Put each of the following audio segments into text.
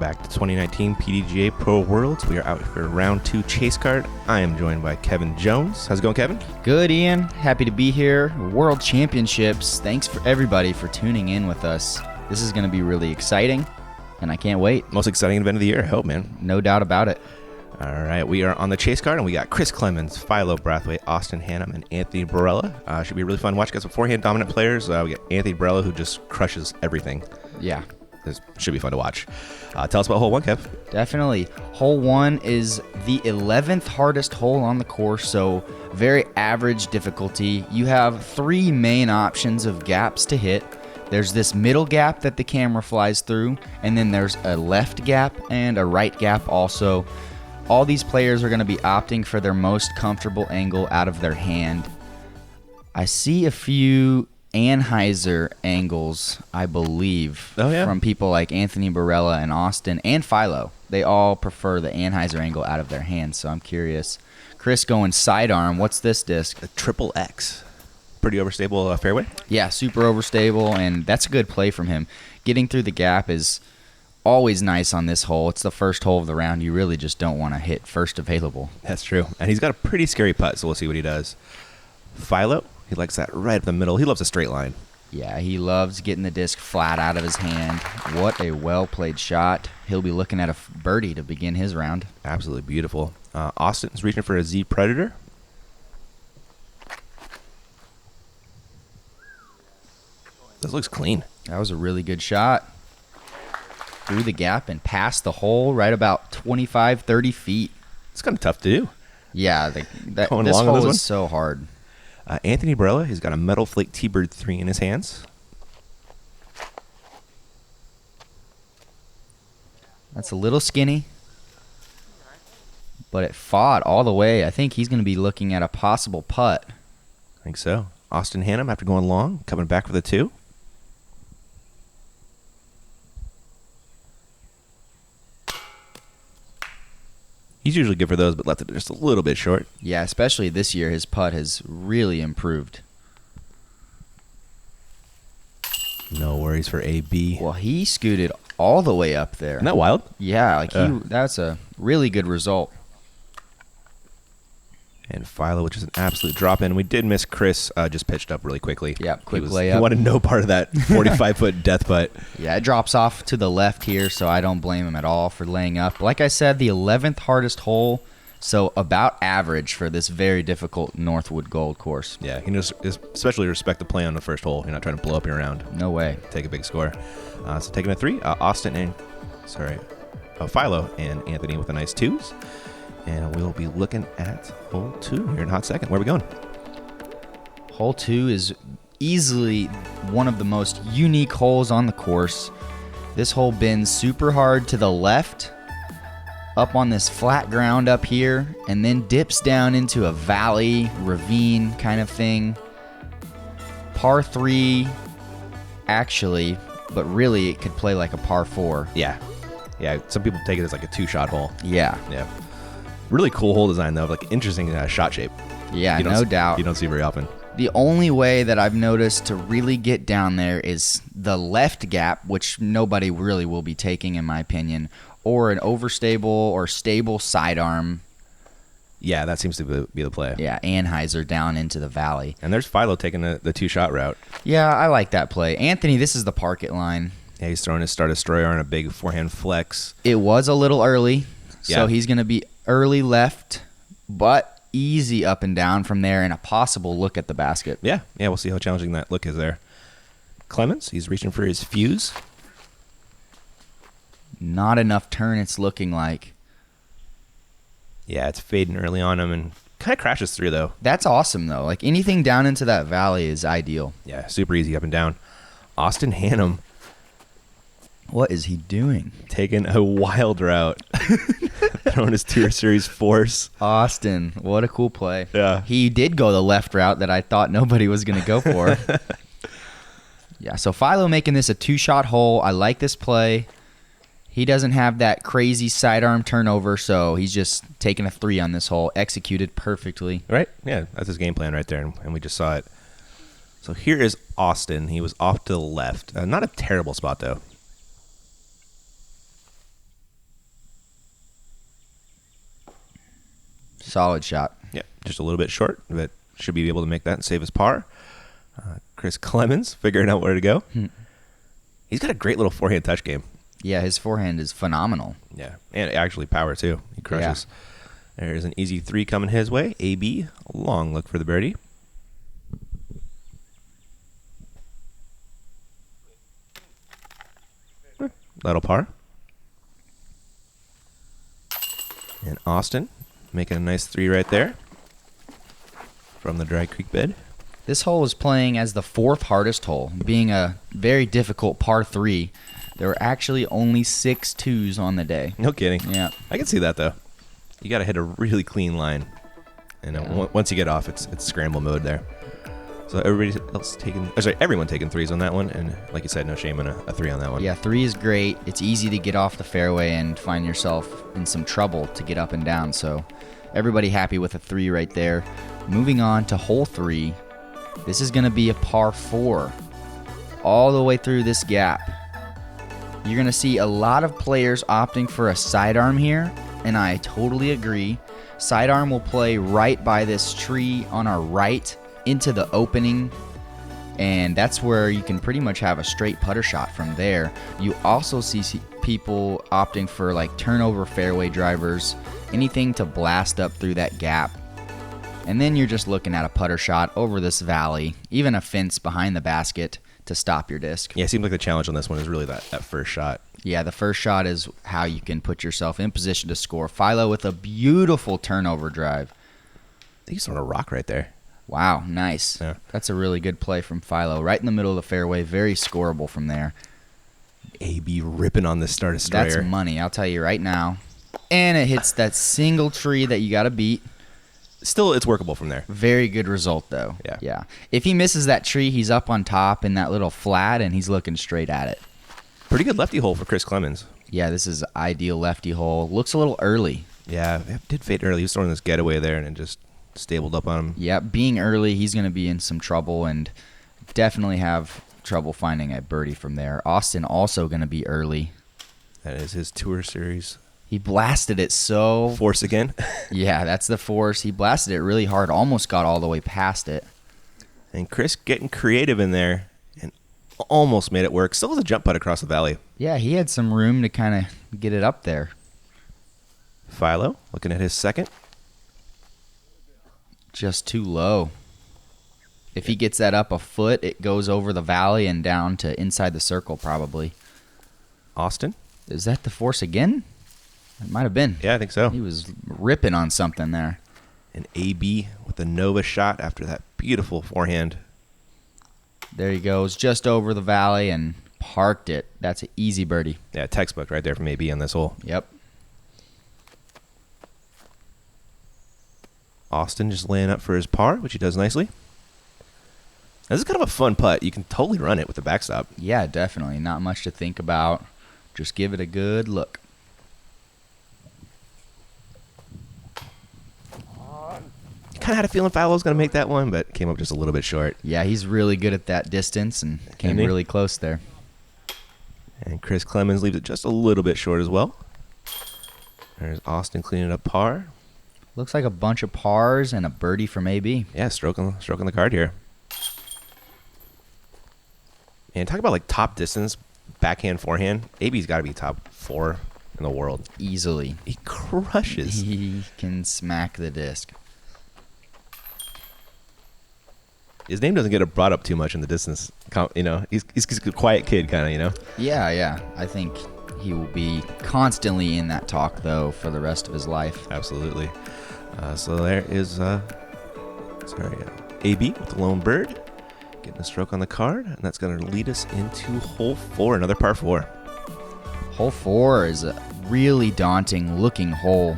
back to 2019 PDGA Pro Worlds. We are out for round 2 chase card. I am joined by Kevin Jones. How's it going, Kevin? Good, Ian. Happy to be here. World Championships. Thanks for everybody for tuning in with us. This is going to be really exciting, and I can't wait. Most exciting event of the year, I hope, man. No doubt about it. All right, we are on the chase card, and we got Chris Clemons, Philo Brathwaite, Austin Hannum, and Anthony Barela. Should be really fun to watch. Got some forehand dominant players. We got Anthony Barela, who just crushes everything. Yeah. This should be fun to watch. Tell us about hole 1, Kev. Definitely. Hole 1 is the 11th hardest hole on the course, so very average difficulty. You have 3 main options of gaps to hit. There's this middle gap that the camera flies through, and then there's a left gap and a right gap also. All these players are going to be opting for their most comfortable angle out of their hand. I see a few Anheuser angles, I believe, from people like Anthony Barela and Austin and Philo. They all prefer the Anheuser angle out of their hands, so I'm curious. Chris going sidearm. What's this disc? A triple X. Pretty overstable fairway? Yeah, super overstable, and that's a good play from him. Getting through the gap is always nice on this hole. It's the first hole of the round. You really just don't want to hit first available. That's true. And he's got a pretty scary putt, so we'll see what he does. Philo, he likes that right up the middle. He loves a straight line. Yeah, he loves getting the disc flat out of his hand. What a well-played shot. He'll be looking at a birdie to begin his round. Absolutely beautiful. Austin's reaching for a Z Predator. This looks clean. That was a really good shot. Through the gap and past the hole right about 25, 30 feet. It's kind of tough to do. Yeah, this hole is so hard. Anthony Barela, he's got a Metal Flake T-Bird 3 in his hands. That's a little skinny, but it fought all the way. I think he's going to be looking at a possible putt. I think so. Austin Hannum, after going long, coming back for the 2. He's usually good for those, but left it just a little bit short. Yeah, especially this year, his putt has really improved. No worries for AB. Well, he scooted all the way up there. Isn't that wild? Yeah, that's a really good result. And Philo, which is an absolute drop-in. We did miss Chris, just pitched up really quickly. Yeah, quick layup. He wanted no part of that 45-foot death putt. Yeah, it drops off to the left here, so I don't blame him at all for laying up. Like I said, the 11th hardest hole, so about average for this very difficult Northwood Gold course. Yeah, he knows, especially respect the play on the first hole. You're not trying to blow up your round. No way. Take a big score. So taking a 3, Philo and Anthony with a nice 2s. And we'll be looking at hole 2 here in a hot second. Where are we going? Hole 2 is easily one of the most unique holes on the course. This hole bends super hard to the left, up on this flat ground up here, and then dips down into a valley, ravine kind of thing. Par 3, actually, but really it could play like a par 4. Yeah. Yeah, some people take it as like a 2-shot hole. Yeah. Yeah. Really cool hole design, though. Like, interesting shot shape. Yeah, no doubt. You don't see very often. The only way that I've noticed to really get down there is the left gap, which nobody really will be taking, in my opinion, or an overstable or stable sidearm. Yeah, that seems to be the play. Yeah, Anheuser down into the valley. And there's Philo taking the 2-shot route. Yeah, I like that play. Anthony, this is the park it line. Yeah, he's throwing his Star Destroyer on a big forehand flex. It was a little early, so Yeah. he's going to be early left, but easy up and down from there and a possible look at the basket. Yeah, we'll see how challenging that look is there. Clemons, he's reaching for his fuse. Not enough turn, it's looking like. Yeah, it's fading early on him and kind of crashes through, though. That's awesome, though. Like, anything down into that valley is ideal. Yeah, super easy up and down. Austin Hannum. What is he doing? Taking a wild route. Throwing his Tour Series force. Austin, what a cool play. Yeah. He did go the left route that I thought nobody was going to go for. Yeah, so Philo making this a 2-shot hole. I like this play. He doesn't have that crazy sidearm turnover, so he's just taking a 3 on this hole. Executed perfectly. Right? Yeah, that's his game plan right there, and we just saw it. So here is Austin. He was off to the left. Not a terrible spot, though. Solid shot. Yeah, just a little bit short, but should be able to make that and save his par. Chris Clemons figuring out where to go. He's got a great little forehand touch game. Yeah, his forehand is phenomenal. Yeah, and actually power too. He crushes. Yeah. There's an easy 3 coming his way. AB, a long look for the birdie. That'll par. And Austin making a nice 3 right there from the Dry Creek bed. This hole is playing as the 4th hardest hole, being a very difficult par 3. There were actually only 6 twos on the day. No kidding. Yeah. I can see that though. You got to hit a really clean line, and once you get off, it's scramble mode there. So everyone taking 3s on that one, and like you said, no shame in a 3 on that one. Yeah, 3 is great. It's easy to get off the fairway and find yourself in some trouble to get up and down. So everybody happy with a 3 right there. Moving on to hole 3. This is going to be a par 4 all the way through this gap. You're going to see a lot of players opting for a sidearm here, and I totally agree. Sidearm will play right by this tree on our right into the opening, and that's where you can pretty much have a straight putter shot from there. You also see people opting for like turnover fairway drivers, anything to blast up through that gap. And then you're just looking at a putter shot over this valley, even a fence behind the basket to stop your disc. Yeah, it seems like the challenge on this one is really that first shot. Yeah, the first shot is how you can put yourself in position to score. Philo with a beautiful turnover drive. I think he's throwing a rock right there. Wow, nice. Yeah. That's a really good play from Philo. Right in the middle of the fairway, very scoreable from there. AB ripping on this start destroyer. That's money, I'll tell you right now. And it hits that single tree that you got to beat. Still, it's workable from there. Very good result, though. Yeah. If he misses that tree, he's up on top in that little flat, and he's looking straight at it. Pretty good lefty hole for Chris Clemons. Yeah, this is ideal lefty hole. Looks a little early. Yeah, it did fade early. He was throwing this getaway there, and it just stabled up on him. Yeah, being early, he's going to be in some trouble and definitely have trouble finding a birdie from there. Austin also going to be early. That is his tour series. He blasted it so... Force again? Yeah, that's the force. He blasted it really hard, almost got all the way past it. And Chris getting creative in there and almost made it work. Still has a jump putt across the valley. Yeah, he had some room to kind of get it up there. Philo looking at his second. Just too low. If he gets that up a foot, it goes over the valley and down to inside the circle probably. Austin. Is that the force again? It might have been. Yeah, I think so. He was ripping on something there. And AB with the Nova shot after that beautiful forehand. There he goes, just over the valley and parked it. That's an easy birdie. Yeah, textbook right there from AB on this hole. Yep. Austin just laying up for his par, which he does nicely. This is kind of a fun putt. You can totally run it with the backstop. Yeah, definitely. Not much to think about. Just give it a good look. Kind of had a feeling Philo was going to make that one, but came up just a little bit short. Yeah, he's really good at that distance and came really close there. And Chris Clemons leaves it just a little bit short as well. There's Austin cleaning up par. Looks like a bunch of pars and a birdie from AB. Yeah, stroking the card here. And talk about like top distance, backhand, forehand. AB's got to be top 4 in the world. Easily. He crushes. He can smack the disc. His name doesn't get brought up too much in the distance. You know, he's a quiet kid kind of, you know? Yeah. I think he will be constantly in that talk, though, for the rest of his life. Absolutely. So there is AB with the lone bird. Getting a stroke on the card, and that's going to lead us into hole 4, another par 4. Hole 4 is a really daunting looking hole.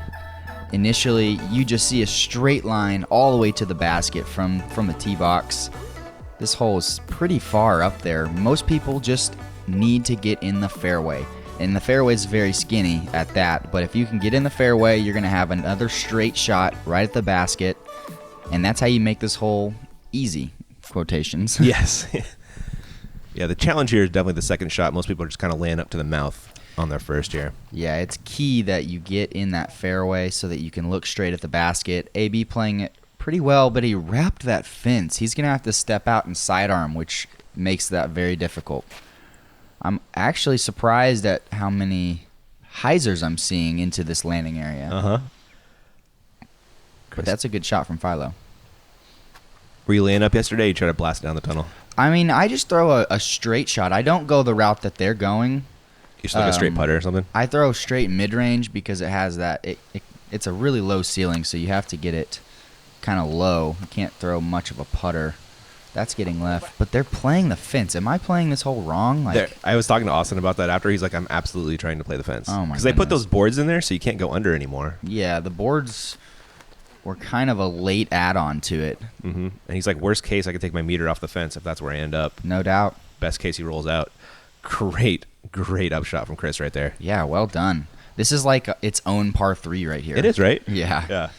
Initially, you just see a straight line all the way to the basket from the tee box. This hole is pretty far up there. Most people just need to get in the fairway. And the fairway is very skinny at that, but if you can get in the fairway, you're going to have another straight shot right at the basket, and that's how you make this hole easy. Quotations. Yes. Yeah, the challenge here is definitely the second shot. Most people are just kind of laying up to the mouth. on their first here. Yeah, it's key that you get in that fairway so that you can look straight at the basket. AB playing it pretty well, but he wrapped that fence. He's going to have to step out and sidearm, which makes that very difficult. I'm actually surprised at how many hyzers I'm seeing into this landing area. Uh-huh. But that's a good shot from Philo. Were you laying up yesterday? You try to blast it down the tunnel? I mean, I just throw a straight shot. I don't go the route that they're going. You just like a straight putter or something? I throw straight mid-range because it has that. It's a really low ceiling, so you have to get it kind of low. You can't throw much of a putter. That's getting left. But they're playing the fence. Am I playing this hole wrong? I was talking to Austin about that after. He's like, I'm absolutely trying to play the fence. Oh, my Because they put goodness. those boards in there so you can't go under anymore. Yeah, the boards were kind of a late add-on to it. Mm-hmm. And he's like, worst case, I could take my meter off the fence if that's where I end up. No doubt. Best case, he rolls out. Great upshot from Chris right there. Yeah, well done. This is like its own par 3 right here. It is, right? Yeah. Yeah.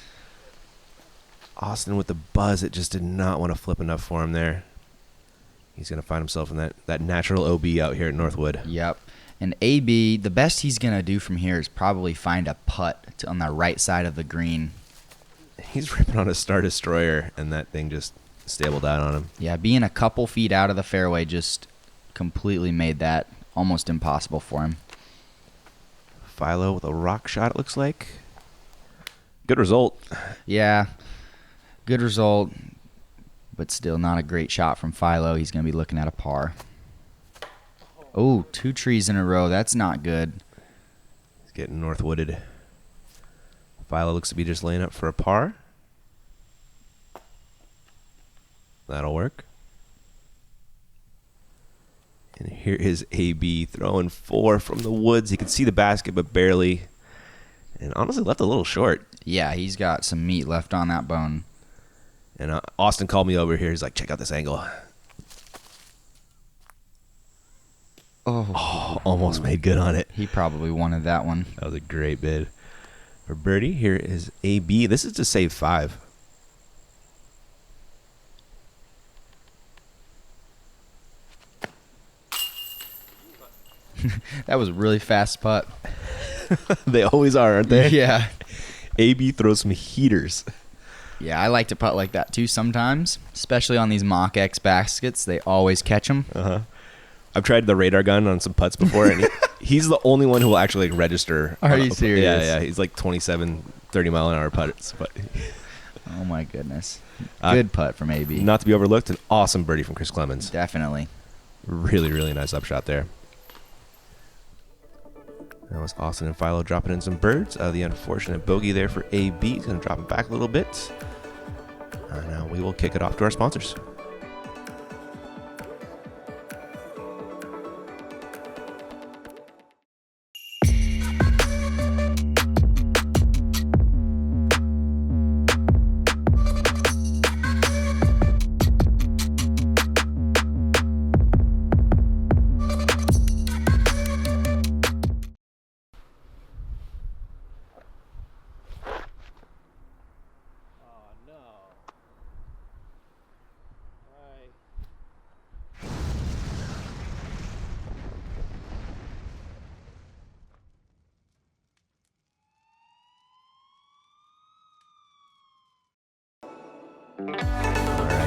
Austin with the buzz, it just did not want to flip enough for him there. He's going to find himself in that natural OB out here at Northwood. Yep. And AB, the best he's going to do from here is probably find a putt on the right side of the green. He's ripping on a Star Destroyer, and that thing just stabled out on him. Yeah, being a couple feet out of the fairway just completely made that almost impossible for him. Philo with a rock shot, it looks like. Good result. Yeah, good result, but still not a great shot from Philo. He's going to be looking at a par. Oh, 2 trees in a row. That's not good. He's getting Northwooded. Philo looks to be just laying up for a par. That'll work. And here is AB throwing 4 from the woods. He can see the basket, but barely. And honestly left a little short. Yeah, he's got some meat left on that bone. And Austin called me over here. He's like, check out this angle. Oh, almost made good on it. He probably wanted that one. That was a great bid. For birdie, here is AB. This is to save 5. That was a really fast putt. They always are, aren't they? Yeah. AB throws some heaters. Yeah, I like to putt like that too sometimes, especially on these Mach X baskets. They always catch them. Uh-huh. I've tried the radar gun on some putts before, and he's the only one who will actually like register. Are you serious? Yeah. He's like 27, 30-mile-an-hour putts. But Oh, my goodness. Good putt from AB. not to be overlooked, an awesome birdie from Chris Clemons. Definitely. Really, really nice upshot there. That was Austin and Philo dropping in some birds. The unfortunate bogey there for AB. He's going to drop it back a little bit. Now we will kick it off to our sponsors.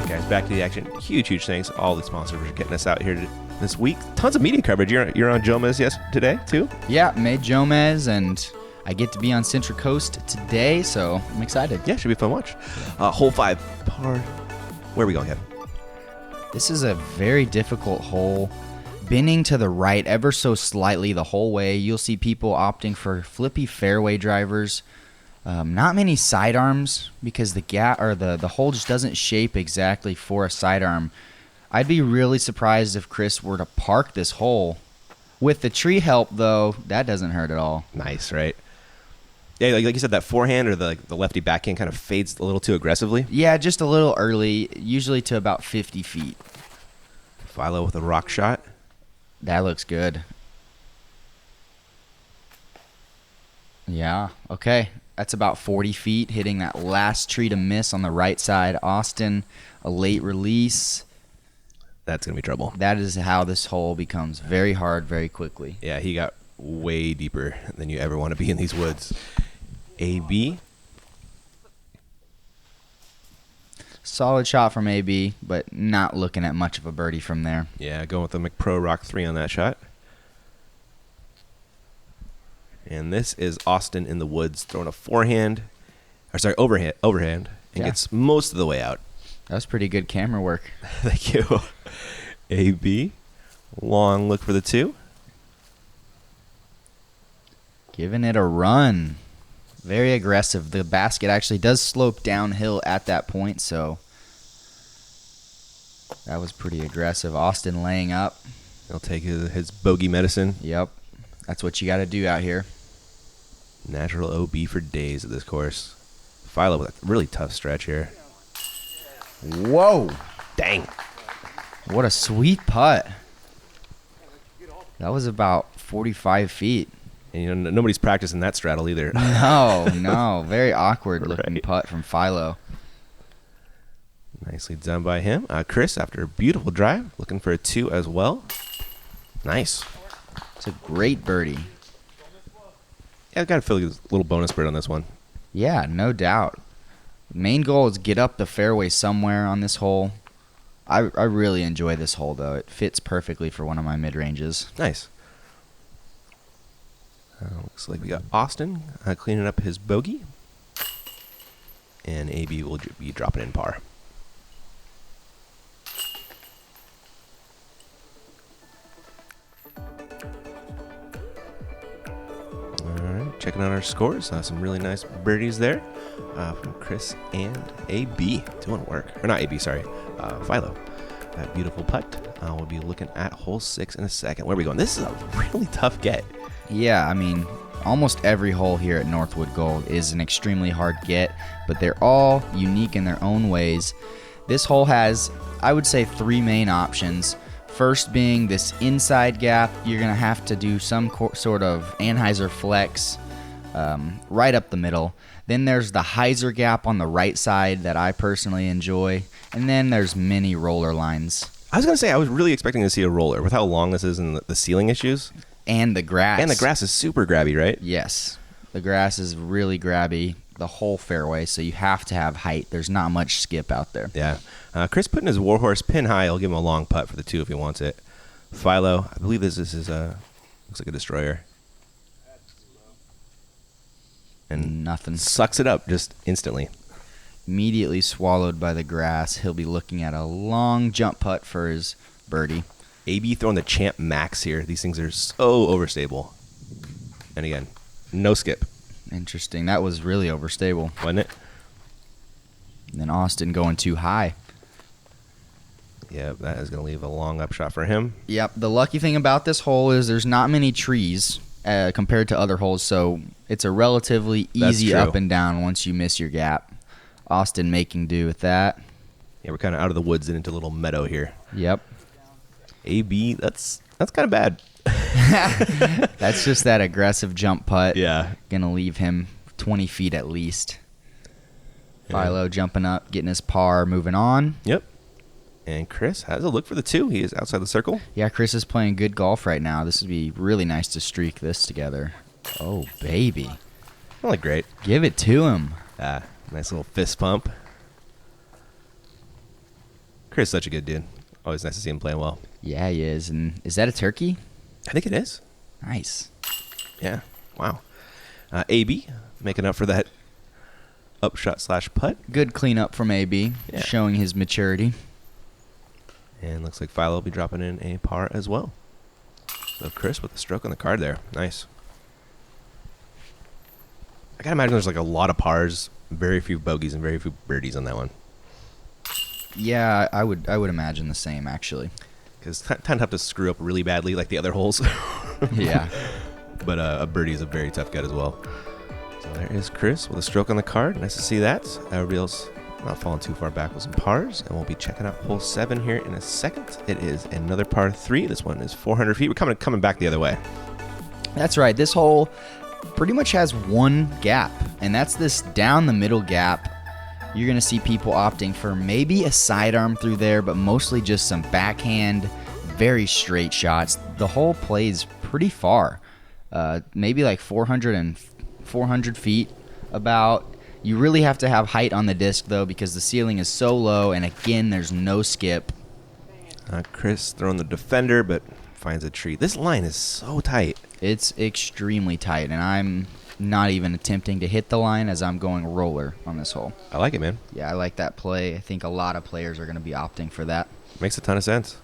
Guys, back to the action. Huge thanks. All the sponsors for getting us out here this week. Tons of media coverage. You're on Jomez today too? Yeah, made Jomez, and I get to be on Central Coast today, so I'm excited. Yeah, should be a fun watch. Hole 5, par. Where are we going, Kevin? This is a very difficult hole. Bending to the right ever so slightly the whole way. You'll see people opting for flippy fairway drivers. Not many sidearms because the hole just doesn't shape exactly for a sidearm. I'd be really surprised if Chris were to park this hole. With the tree help, though, that doesn't hurt at all. Nice, right? Yeah, like you said, that forehand or the lefty backhand kind of fades a little too aggressively. Yeah, just a little early, usually to about 50 feet. Philo with a rock shot. That looks good. Yeah, okay. That's about 40 feet, hitting that last tree to miss on the right side. Austin, a late release. That's going to be trouble. That is how this hole becomes very hard very quickly. Yeah, he got way deeper than you ever want to be in these woods. AB. Solid shot from AB, but not looking at much of a birdie from there. Yeah, going with the McPro Rock 3 on that shot. And this is Austin in the woods throwing a overhand, and gets most of the way out. That was pretty good camera work. Thank you. AB, long look for the 2. Giving it a run. Very aggressive. The basket actually does slope downhill at that point, so that was pretty aggressive. Austin laying up. He'll take his bogey medicine. Yep. That's what you got to do out here. Natural OB for days at this course. Philo with a really tough stretch here. Whoa. Dang. What a sweet putt. That was about 45 feet. And nobody's practicing that straddle either. No. Very awkward looking putt from Philo. Nicely done by him. Chris, after a beautiful drive, looking for a 2 as well. Nice. It's a great birdie. Yeah, I got to feel like there's a little bonus bird on this one. Yeah, no doubt. Main goal is get up the fairway somewhere on this hole. I really enjoy this hole, though. It fits perfectly for one of my mid-ranges. Nice. Looks like we got Austin cleaning up his bogey. And AB will be dropping in par. Alright, checking out our scores. Some really nice birdies there from Chris and AB. Doing work. Or not AB, sorry. Philo. That beautiful putt. We'll be looking at hole 6 in a second. Where are we going? This is a really tough get. Yeah, I mean, almost every hole here at Northwood Gold is an extremely hard get, but they're all unique in their own ways. This hole has, I would say, 3 main options. First being this inside gap. You're going to have to do some sort of Anheuser flex right up the middle. Then there's the hyzer gap on the right side that I personally enjoy. And then there's mini roller lines. I was going to say, I was really expecting to see a roller with how long this is and the ceiling issues. And the grass. And the grass is super grabby, right? Yes. The grass is really grabby, the whole fairway, so you have to have height. There's not much skip out there. Yeah. Chris putting his Warhorse pin high. I'll give him a long putt for the 2 if he wants it. Philo, I believe this is looks like a destroyer. And nothing. Sucks it up just instantly. Immediately swallowed by the grass. He'll be looking at a long jump putt for his birdie. AB throwing the Champ Max here. These things are so overstable. And again, no skip. Interesting. That was really overstable. Wasn't it? And then Austin going too high. Yeah, that is going to leave a long upshot for him. Yep. The lucky thing about this hole is there's not many trees compared to other holes, so it's a relatively easy up and down once you miss your gap. Austin making do with that. Yeah, we're kind of out of the woods and into a little meadow here. Yep. AB, that's kind of bad. That's just that aggressive jump putt. Yeah. Gonna leave him 20 feet at least. Philo jumping up, getting his par, moving on. Yep. And Chris has a look for the 2. He is outside the circle. Yeah, Chris is playing good golf right now. This would be really nice to streak this together. Oh, baby. Really great. Give it to him. Nice little fist pump. Chris is such a good dude. Always nice to see him playing well. Yeah, he is. And is that a turkey? I think it is. Nice. Yeah. Wow. AB making up for that upshot / putt. Good cleanup from AB, showing his maturity. And looks like Philo will be dropping in a par as well. So Chris with a stroke on the card there. Nice. I gotta imagine there's like a lot of pars, very few bogeys, and very few birdies on that one. Yeah, I would imagine the same, actually. Because tend to have to screw up really badly like the other holes. Yeah. But a birdie is a very tough gut as well. So there is Chris with a stroke on the card. Nice to see that. Everybody else not falling too far back with some pars. And we'll be checking out hole 7 here in a second. It is another par 3. This one is 400 feet. We're coming back the other way. That's right. This hole pretty much has one gap, and that's this down the middle gap. You're going to see people opting for maybe a sidearm through there, but mostly just some backhand, very straight shots. The hole plays pretty far. maybe like 400 feet about. You really have to have height on the disc, though, because the ceiling is so low, and again, there's no skip. Chris throwing the defender, but finds a tree. This line is so tight. It's extremely tight, and I'm not even attempting to hit the line as I'm going roller on this hole. I like it, man. Yeah, I like that play. I think a lot of players are going to be opting for that. Makes a ton of sense.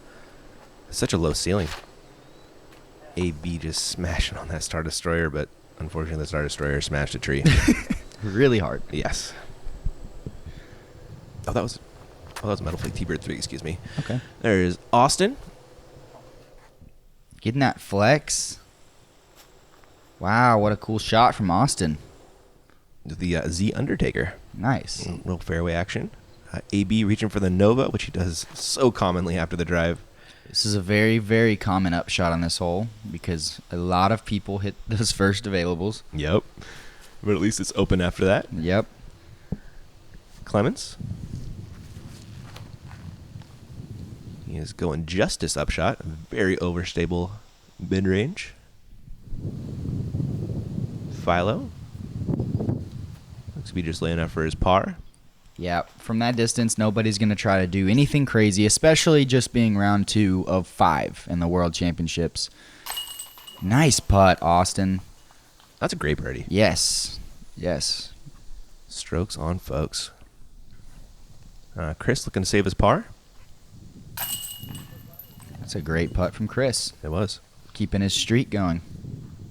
Such a low ceiling. AB just smashing on that Star Destroyer, but unfortunately the Star Destroyer smashed a tree. Really hard. Yes. Oh, that was Metal Flake T-Bird 3, excuse me. Okay. There is Austin. Getting that flex. Wow, what a cool shot from Austin. The Z Undertaker. Nice. Little fairway action. AB reaching for the Nova, which he does so commonly after the drive. This is a very, very common upshot on this hole because a lot of people hit those first availables. Yep. But at least it's open after that. Yep. Clemons. He is going Justice upshot. Very overstable mid-range. Philo. Looks to be just laying up for his par. Yeah, from that distance, nobody's going to try to do anything crazy, especially just being round 2 of 5 in the World Championships. Nice putt, Austin. That's a great birdie. Yes. Yes. Strokes on, folks. Chris looking to save his par. That's a great putt from Chris. It was. Keeping his streak going.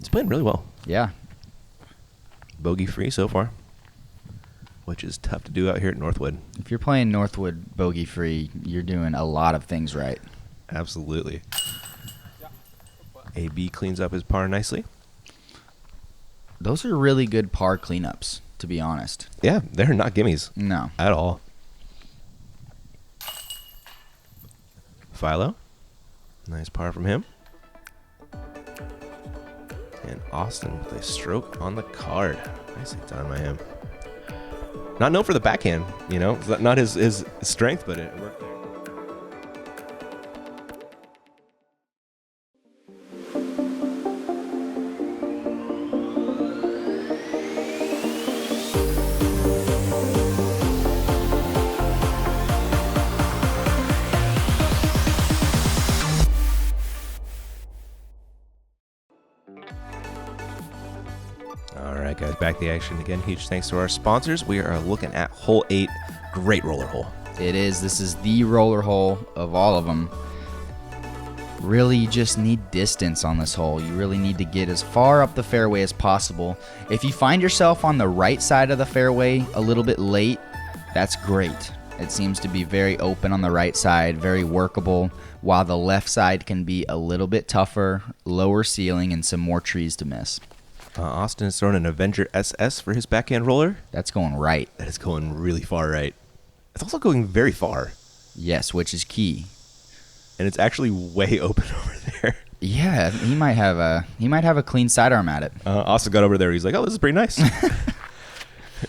It's playing really well. Yeah. Bogey free so far, which is tough to do out here at Northwood. If you're playing Northwood bogey free, you're doing a lot of things right. Absolutely. AB cleans up his par nicely. Those are really good par cleanups, to be honest. Yeah, they're not gimmies No. at all. Philo. Nice par from him. And Austin with a stroke on the card. Nicely done by him. Not known for the backhand, you know. It's not his strength, but it worked there. All right, guys, back to the action again. Huge thanks to our sponsors. We are looking at hole 8. Great roller hole. It is. This is the roller hole of all of them. Really, you just need distance on this hole. You really need to get as far up the fairway as possible. If you find yourself on the right side of the fairway a little bit late, that's great. It seems to be very open on the right side, very workable, while the left side can be a little bit tougher, lower ceiling, and some more trees to miss. Austin is throwing an Avenger SS for his backhand roller. That's going right. That is going really far right. It's also going very far. Yes, which is key. And it's actually way open over there. Yeah, he might have a clean sidearm at it. Austin got over there. He's like, oh, this is pretty nice.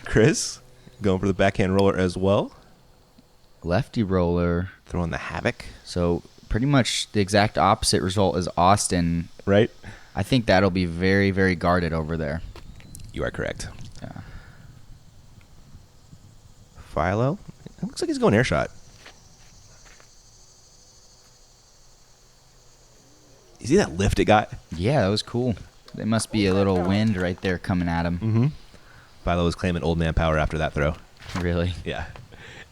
Chris going for the backhand roller as well. Lefty roller. Throwing the Havoc. So pretty much the exact opposite result as Austin. Right? I think that'll be very, very guarded over there. You are correct. Yeah. Philo. It looks like he's going air shot. You see that lift it got? Yeah, that was cool. There must be a little wind right there coming at him. Mm-hmm. Philo was claiming old man power after that throw. Really? Yeah.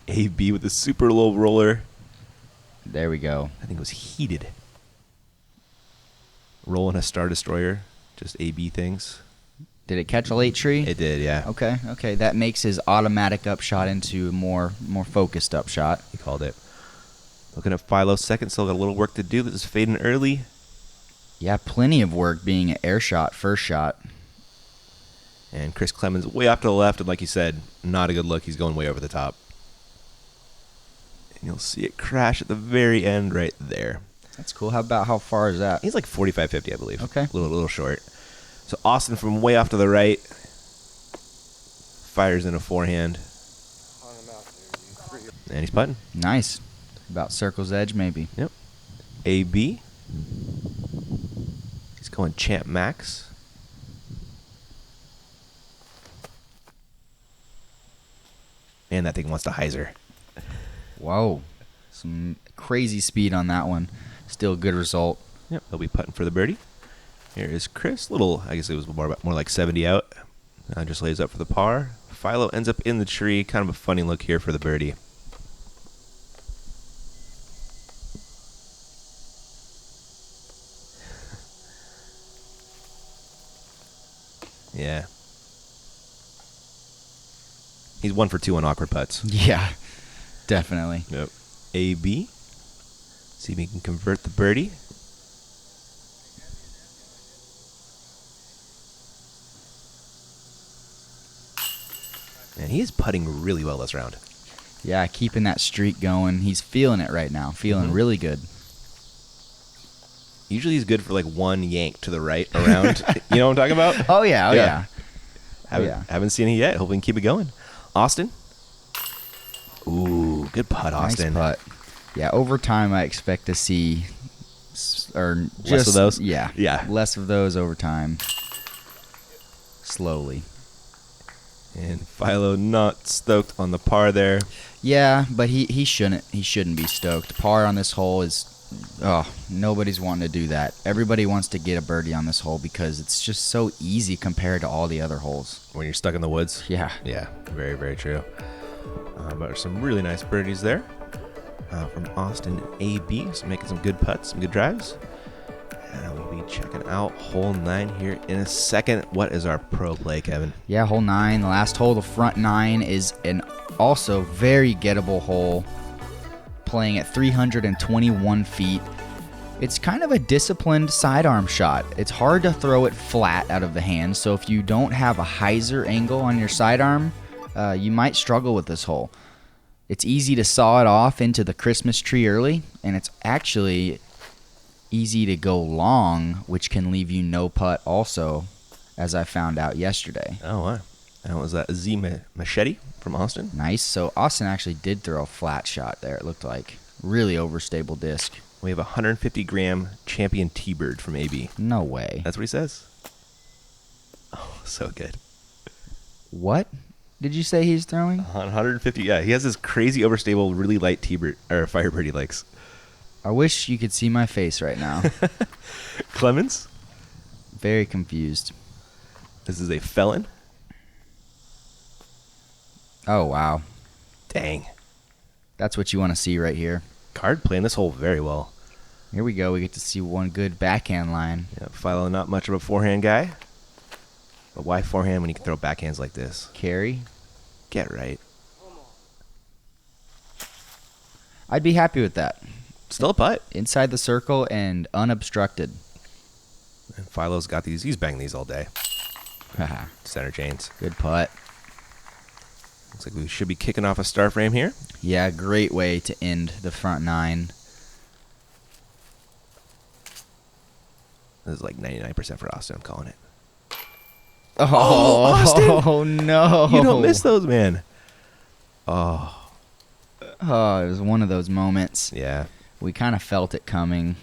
AB with the super low roller. There we go. I think it was heated. Rolling a Star Destroyer. Just AB things. Did it catch a late tree? It did, yeah. Okay. That makes his automatic upshot into a more focused upshot. He called it. Looking at Philo's second, still got a little work to do. This is fading early. Yeah, plenty of work being an air shot, first shot. And Chris Clemons way off to the left, and like you said, not a good look. He's going way over the top. And you'll see it crash at the very end right there. That's cool. How far is that? He's like 45, 50, I believe. Okay. A little short. So Austin from way off to the right fires in a forehand. And he's putting. Nice. About circle's edge, maybe. Yep. AB. He's going Champ Max. And that thing wants to hyzer. Whoa. Some crazy speed on that one. Still a good result. Yep, he'll be putting for the birdie. Here is Chris. I guess it was more like 70 out. Just lays up for the par. Philo ends up in the tree. Kind of a funny look here for the birdie. Yeah. He's 1 for 2 on awkward putts. Yeah, definitely. Yep. AB. See if he can convert the birdie. And he is putting really well this round. Yeah, keeping that streak going. He's feeling it right now. Feeling really good. Usually he's good for like one yank to the right around. You know what I'm talking about? Oh, yeah. Oh, yeah. Haven't seen it yet. Hoping we can keep it going. Austin. Ooh, good putt, Austin. Nice putt. Yeah, over time I expect to see less of those? Yeah. Yeah. Less of those over time. Slowly. And Philo not stoked on the par there. Yeah, but he shouldn't be stoked. Par on this hole is nobody's wanting to do that. Everybody wants to get a birdie on this hole because it's just so easy compared to all the other holes. When you're stuck in the woods. Yeah. Yeah, very, very true. But there's some really nice birdies there from Austin and AB. So making some good putts, some good drives. And we'll be checking out hole 9 here in a second. What is our pro play, Kevin? Yeah, hole 9, the last hole, the front 9 is an also very gettable hole, playing at 321 feet. It's kind of a disciplined sidearm shot. It's hard to throw it flat out of the hand, so if you don't have a hyzer angle on your sidearm, you might struggle with this hole. It's easy to saw it off into the Christmas tree early, and it's actually easy to go long, which can leave you no putt also, as I found out yesterday. Oh, wow. That was that Z Machete from Austin. Nice. So Austin actually did throw a flat shot there, it looked like. Really overstable disc. We have a 150-gram champion T-Bird from AB. No way. That's what he says. Oh, so good. What did you say he's throwing? 150, yeah. He has this crazy overstable, really light T-Bird, or Firebird he likes. I wish you could see my face right now. Clemons. Very confused. This is a felon. Oh, wow. Dang. That's what you want to see right here. Card playing this hole very well. Here we go. We get to see one good backhand line. Yeah, Philo not much of a forehand guy. But why forehand when you can throw backhands like this? Carry. Get right. I'd be happy with that. Still a putt. Inside the circle and unobstructed. And Philo's got these. He's banging these all day. Center chains. Good putt. Looks like we should be kicking off a star frame here. Yeah, great way to end the front 9. This is like 99% for Austin. I'm calling it. Oh, Austin! Oh, no. You don't miss those, man. Oh. Oh, it was one of those moments. Yeah. We kind of felt it coming.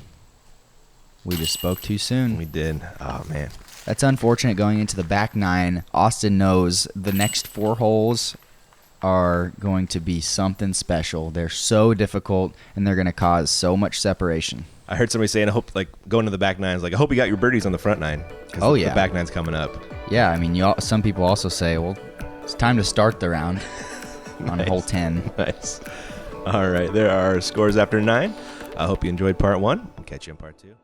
We just spoke too soon. We did. Oh, man. That's unfortunate going into the back 9. Austin knows the next 4 holes are going to be something special. They're so difficult, and they're going to cause so much separation. I heard somebody saying, I hope, like, going to the back 9s, like, I hope you got your birdies on the front 9. Oh, yeah. The back 9's coming up. Yeah, I mean, some people also say, well, it's time to start the round on Nice. hole 10. Nice. All right, there are scores after 9. I hope you enjoyed part 1. I'll catch you in part 2.